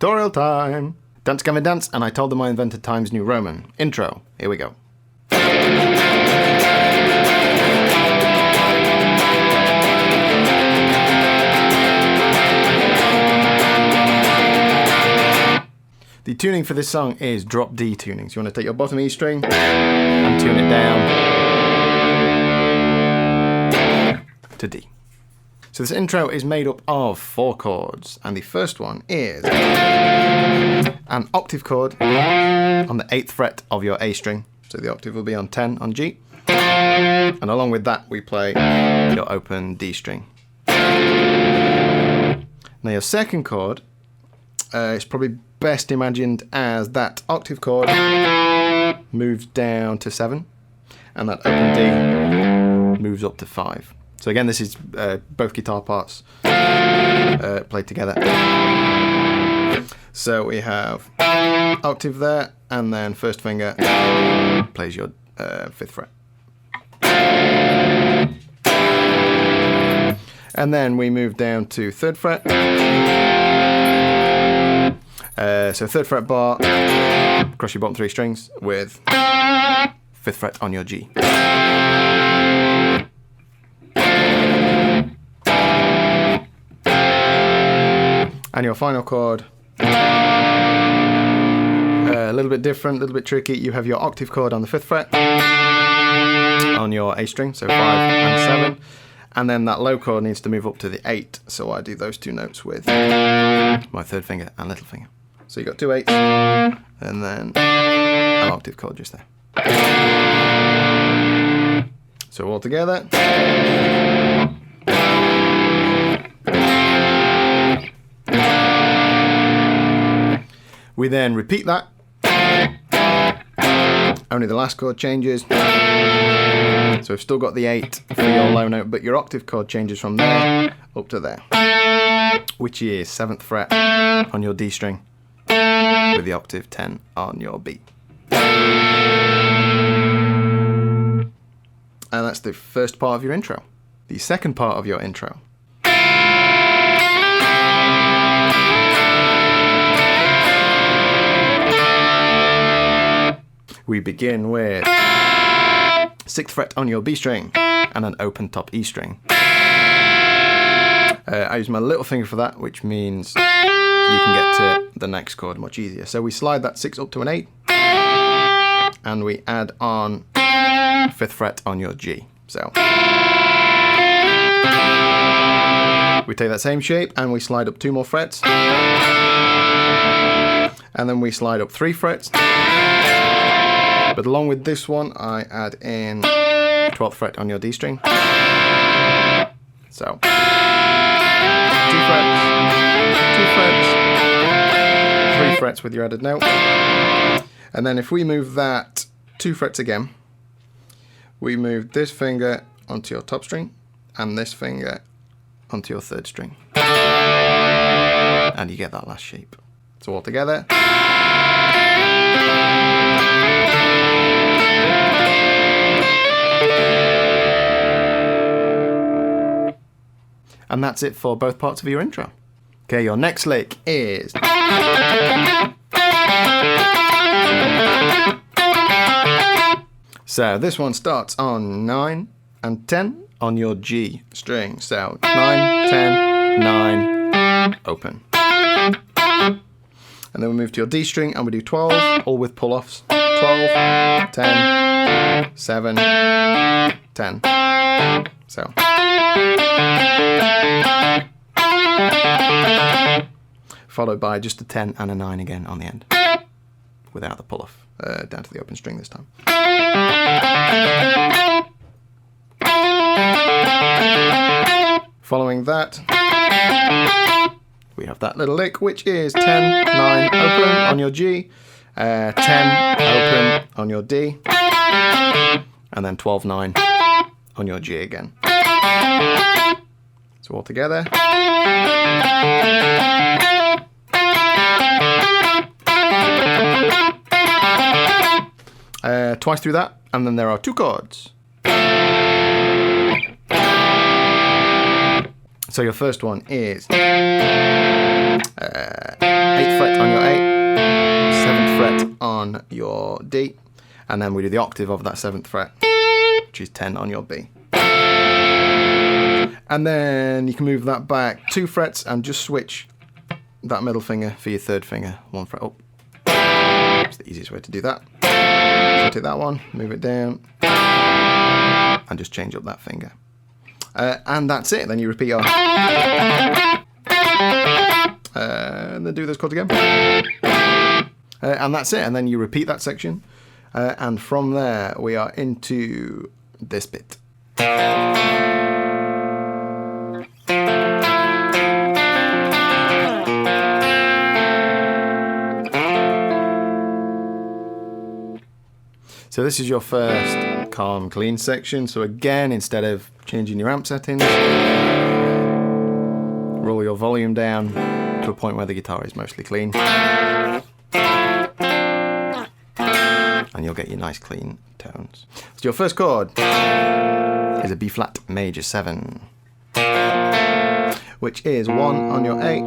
Tutorial time. Dance, Gavin, dance, and I told them I invented Times New Roman. Intro. Here we go. The tuning for this song is drop D tuning. So you want to take your bottom E string and tune it down to D. So this intro is made up of 4 chords, and the first one is an octave chord on the 8th fret of your A string. So the octave will be on 10 on G, and along with that we play your open D string. Now your second chord is probably best imagined as that octave chord moves down to 7, and that open D moves up to 5. So again, this is both guitar parts played together. So we have octave there, and then first finger plays your 5th fret. And then we move down to 3rd fret. So 3rd fret bar, cross your bottom 3 strings with 5th fret on your G. And your final chord, a little bit different, a little bit tricky. You have your octave chord on the 5th fret on your A string, so 5 and 7. And then that low chord needs to move up to the 8. So I do those 2 notes with my 3rd finger and little finger. So you got 2 8s, and then an octave chord just there. So all together. We then repeat that. Only the last chord changes. So we've still got the 8 for your low note, but your octave chord changes from there up to there, which is 7th fret on your D string with the octave 10 on your B. And that's the first part of your intro. The second part of your intro. We begin with 6th fret on your B string and an open top E string. I use my little finger for that, which means you can get to the next chord much easier. So we slide that 6 up to an 8, and we add on 5th fret on your G. So we take that same shape and we slide up 2 more frets, and then we slide up 3 frets. But along with this one, I add in 12th fret on your D string. So 2 frets, 2 frets, 3 frets with your added note. And then if we move that 2 frets again, we move this finger onto your top string and this finger onto your 3rd string. And you get that last shape. So all together. And that's it for both parts of your intro. Okay, your next lick is... So this one starts on 9 and 10 on your G string. So 9, 10, 9, open. And then we move to your D string and we do 12, all with pull-offs. 12, 10, 7, 10. So. Followed by just a 10 and a 9 again on the end, without the pull-off, down to the open string this time. Following that, we have that little lick, which is 10, 9, open on your G, 10, open on your D, and then 12, 9 on your G again. So all together. Twice through that, and then there are 2 chords. So your first one is 8th fret on your D, and then we do the octave of that 7th fret, which is 10 on your B. And then you can move that back 2 frets and just switch that middle finger for your 3rd finger, 1 fret up. It's the easiest way to do that. So take that one, move it down, and just change up that finger. And that's it. Then you repeat your... and then do those chords again. And that's it. And then you repeat that section. And from there, we are into this bit. So this is your first calm, clean section. So again, instead of changing your amp settings, roll your volume down to a point where the guitar is mostly clean. And you'll get your nice clean tones. So your first chord is a B flat major 7, which is 1 on your A,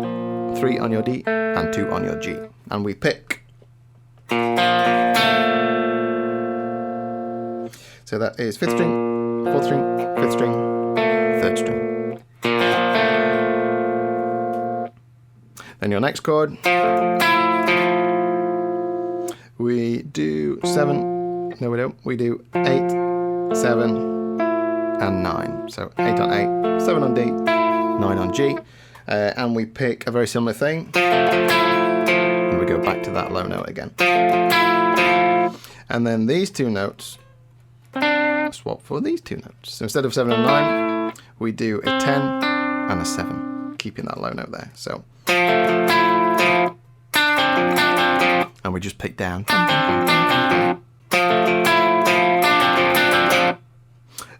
3 on your D, and 2 on your G. And we pick. So that is 5th string, 4th string, 5th string, 3rd string. Then your next chord, we do 7, no we don't, we do 8, 7, and 9. So 8 on A, 7 on D, 9 on G, and we pick a very similar thing, and we go back to that low note again. And then these 2 notes, swap for these 2 notes. So instead of 7 and 9, we do a 10 and a 7, keeping that low note there. So, and we just pick down.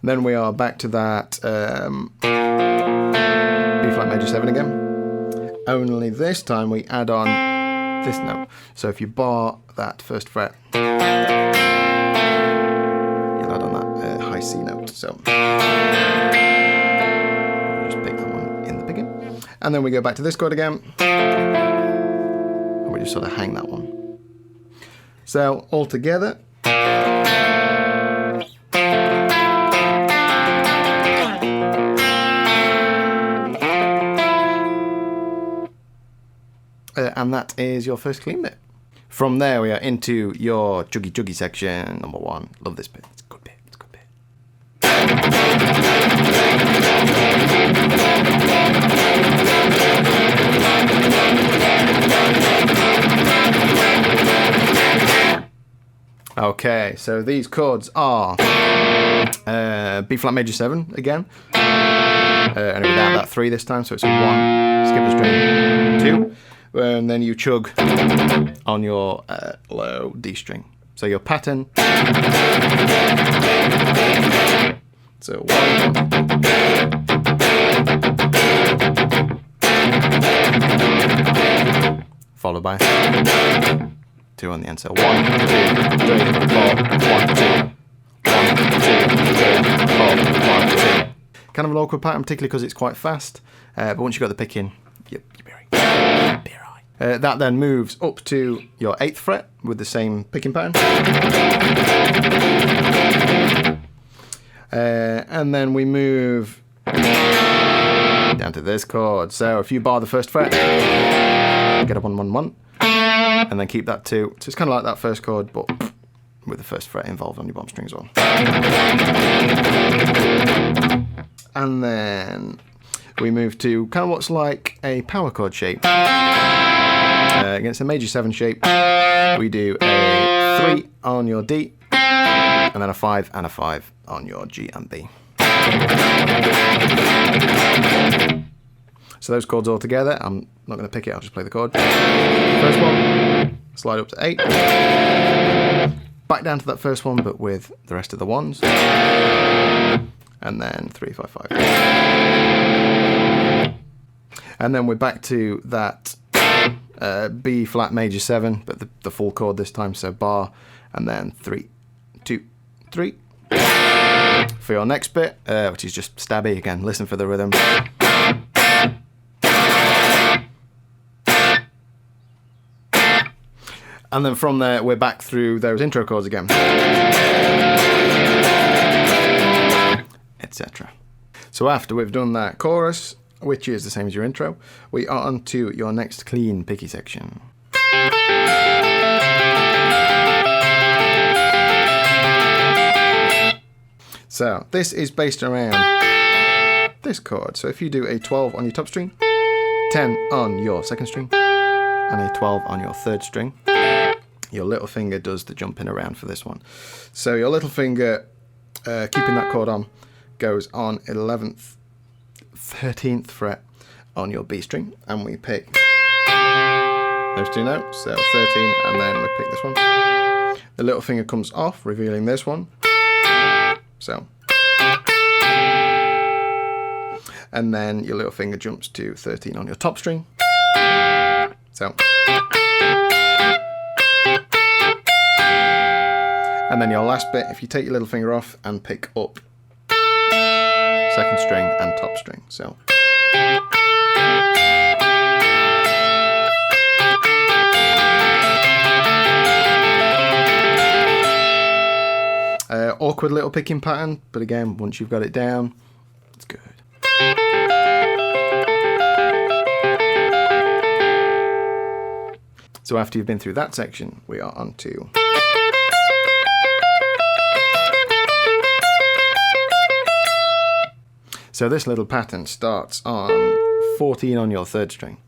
Then we are back to that B flat major 7 again. Only this time we add on this note. So if you bar that 1st fret, high C note, so just pick that one in the beginning, and then we go back to this chord again, and we just sort of hang that one. So all together, and that is your first clean bit. From there we are into your Chuggy section, number 1. Love this bit. It's a good bit. Okay, so these chords are B flat major 7 again, and without that 3 this time, so it's a 1, skip a string, 2, and then you chug on your low D string. So your pattern. So 1, followed by 2 on the end. So 1, 2, 3, 4, 1, 2, 1, 2, 3, 4, 1, 2. Kind of an awkward pattern, particularly because it's quite fast. But once you've got the pick in, you'll be right. That then moves up to your 8th fret with the same picking pattern. And then we move down to this chord. So if you bar the 1st fret, get up on 1, 1, and then keep that 2. So it's kind of like that first chord, but with the 1st fret involved on your bottom string as well. And then we move to kind of what's like a power chord shape. Against a major 7 shape, we do a 3 on your D, and then a 5 and a 5 on your G and B. So those chords all together, I'm not going to pick it, I'll just play the chord. First one, slide up to 8, back down to that first one, but with the rest of the ones, and then 3, 5, 5. And then we're back to that B flat major 7, but the full chord this time, so bar, and then 3, 2, 3. For your next bit, which is just stabby, again, listen for the rhythm. And then from there, we're back through those intro chords again, etc. So after we've done that chorus, which is the same as your intro, we are on to your next clean picky section. So this is based around this chord. So if you do a 12 on your top string, 10 on your second string, and a 12 on your third string, your little finger does the jumping around for this one. So your little finger, keeping that chord on, goes on 11th, 13th fret on your B string, and we pick those two notes, so 13, and then we pick this one. The little finger comes off, revealing this one. So, and then your little finger jumps to 13 on your top string. So, and then your last bit, if you take your little finger off and pick up second string and top string. So, awkward little picking pattern, but again, once you've got it down, it's good. So after you've been through that section, we are on to so this little pattern starts on 14 on your third string.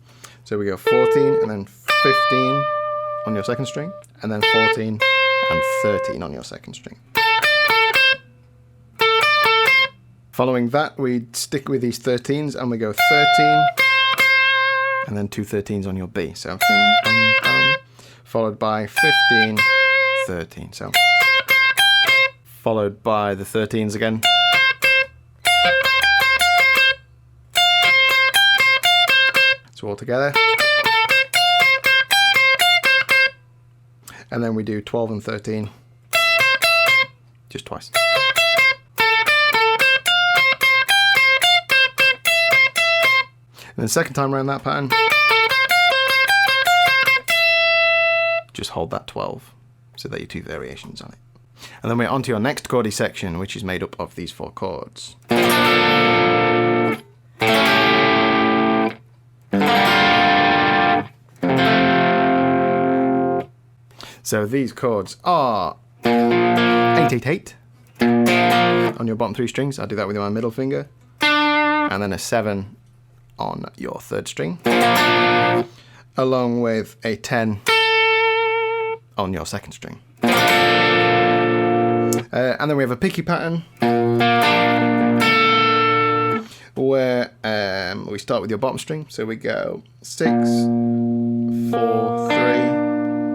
So we go 14 and then 15 on your second string, and then 14 and 13 on your second string. Following that, we stick with these 13s and we go 13 and then two 13s on your B. So followed by 15, 13. So followed by the 13s again. So all together. And then we do 12 and 13 just twice. And then second time around that pattern, just hold that 12 so that you two variations on it. And then we're on to your next chordy section, which is made up of these four chords. So these chords are 8-8-8 on your bottom three strings. I do that with my middle finger. And then a 7 on your third string, along with a 10 on your second string. And then we have a picky pattern where we start with your bottom string. So we go 6, 4, 3,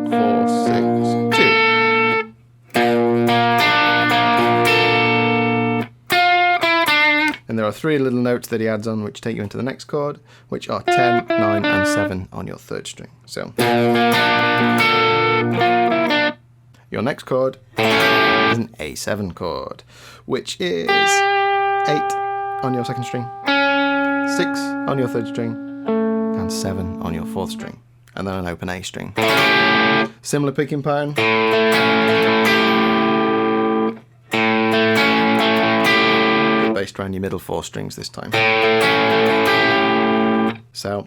4, 6, 2. And there are three little notes that he adds on which take you into the next chord, which are 10, 9, and 7 on your third string. So your next chord is an A7 chord, which is 8 on your second string, 6 on your third string, and 7 on your fourth string, and then an open A string. Similar picking pattern. Based around your middle four strings this time. So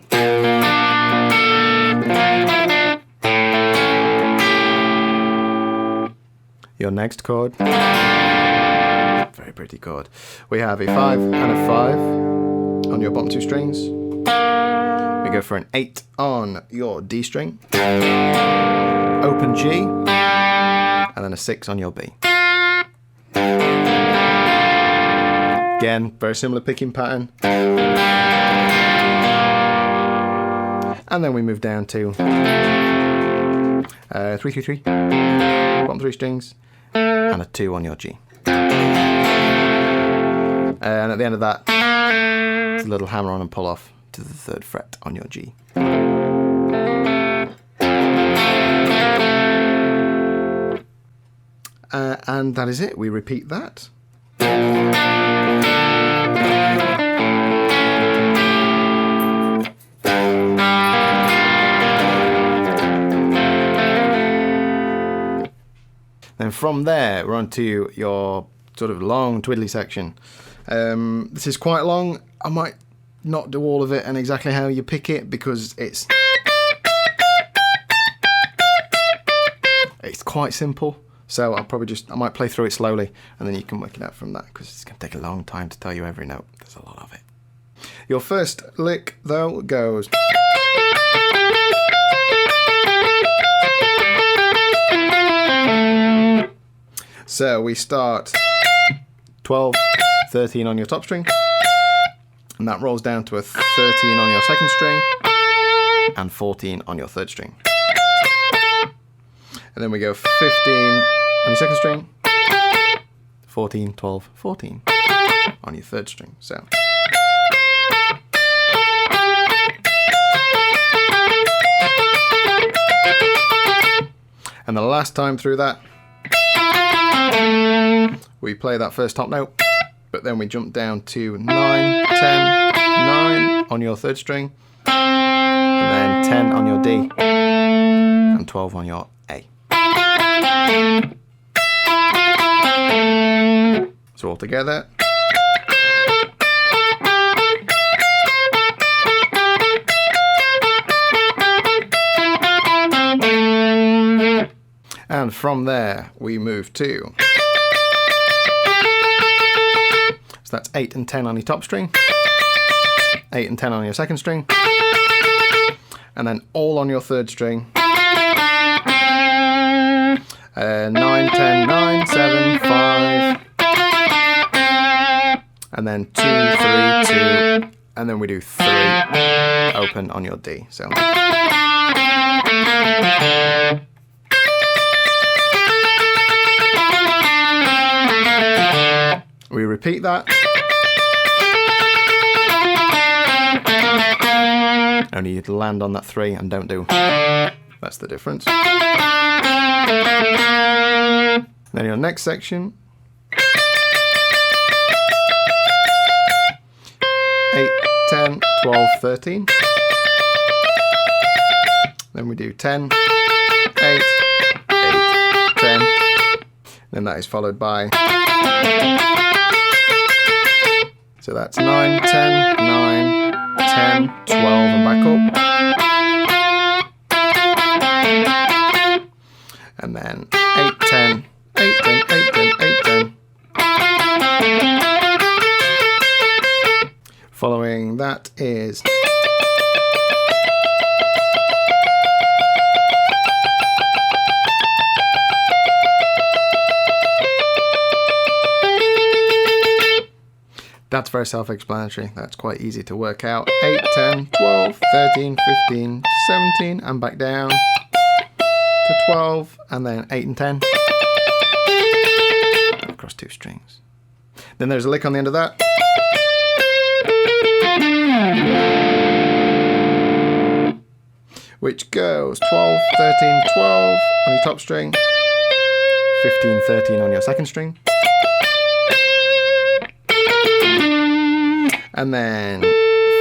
your next chord, very pretty chord. We have a 5 and a 5 on your bottom two strings. We go for an 8 on your D string, open G, and then a 6 on your B. Again, very similar picking pattern. And then we move down to 3-3-3, bottom three strings, and a 2 on your G. And at the end of that, it's a little hammer on and pull off to the 3rd fret on your G. And that is it. We repeat that. Then from there, we're on to your sort of long twiddly section. This is quite long. I might not do all of it and exactly how you pick it because it's quite simple. So I might play through it slowly and then you can work it out from that because it's going to take a long time to tell you every note. There's a lot of it. Your first lick though goes. So we start 12, 13 on your top string, and that rolls down to a 13 on your second string, and 14 on your third string. And then we go 15 on your second string, 14, 12, 14 on your third string. So. And the last time through that, we play that first top note, but then we jump down to 9, 10, 9 on your third string, and then 10 on your D, and 12 on your A. So all together. And from there, we move to. So that's 8 and 10 on your top string, 8 and 10 on your second string, and then all on your third string. 9, 10, 9, 7, 5, and then 2, 3, 2, and then we do 3 open on your D. So. We repeat that. Only you land on that 3 and don't do. That's the difference. Then your next section. 8, 10, 12, 13. Then we do 10, 8, 8, 10. Then that is followed by. So that's 9, 10, 9, 10, 12, and back up. And then 8, 10, 8, 10, 8, 10, 8, 10. Following that is. That's very self-explanatory. That's quite easy to work out. 8, 10, 12, 13, 15, 17, and back down to 12, and then 8 and 10. Across 2 strings. Then there's a lick on the end of that. Which goes 12, 13, 12 on your top string, 15, 13 on your second string. And then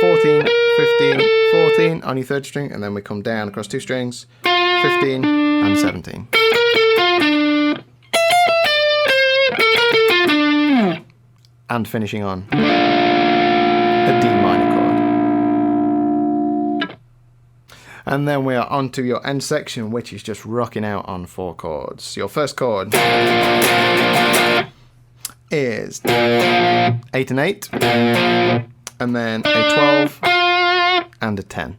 14, 15, 14 on your third string, and then we come down across 2 strings, 15 and 17. And finishing on a D minor chord. And then we are on to your end section, which is just rocking out on 4 chords. Your first chord is 8 and 8, and then a 12 and a 10.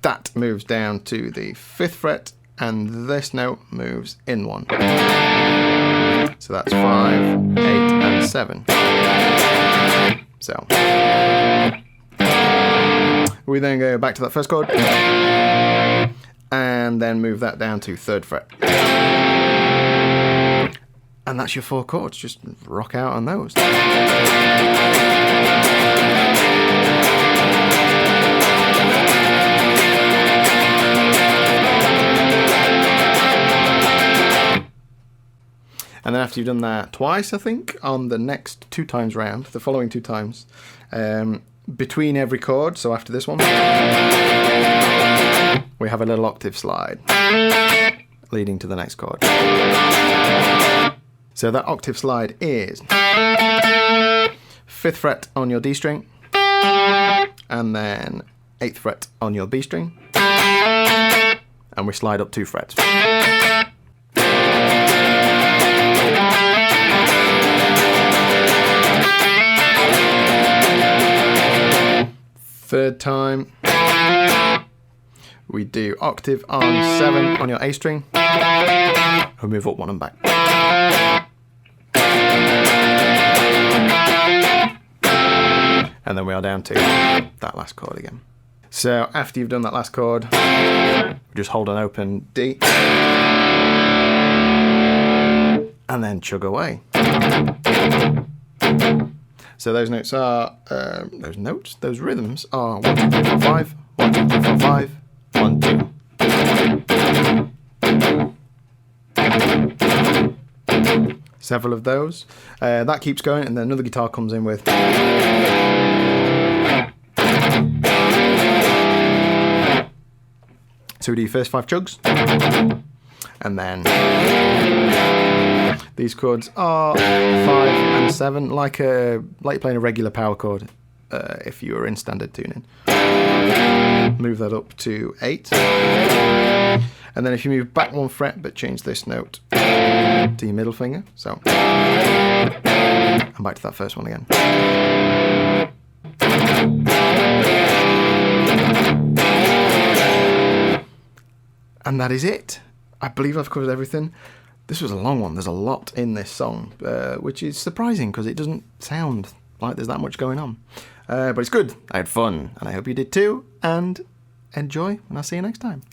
That moves down to the 5th fret, and this note moves in 1. So that's 5, 8, and 7. So we then go back to that first chord, and then move that down to 3rd fret. And that's your 4 chords. Just rock out on those. And then after you've done that twice, I think, on the next 2 times round, the following 2 times, between every chord, so after this one, we have a little octave slide. leading to the next chord. So that octave slide is 5th fret on your D string, and then 8th fret on your B string, and we slide up 2 frets. Third time, we do octave on 7 on your A string, and move up 1 and back. And then we are down to that last chord again. So after you've done that last chord, just hold an open D, and then chug away. So those notes are, those rhythms are 1, 2, 3, 4, 5, 1, 2, 3, 4, 5, 1, 2. Several of those. That keeps going, and then another guitar comes in with. So we do your first 5 chugs, and then these chords are 5 and 7, like playing a regular power chord if you were in standard tuning. Move that up to 8, and then if you move back 1 fret but change this note to your middle finger, so, and back to that first one again. And that is it. I believe I've covered everything. This was a long one. There's a lot in this song, which is surprising because it doesn't sound like there's that much going on. But it's good. I had fun, and I hope you did too. And enjoy, and I'll see you next time.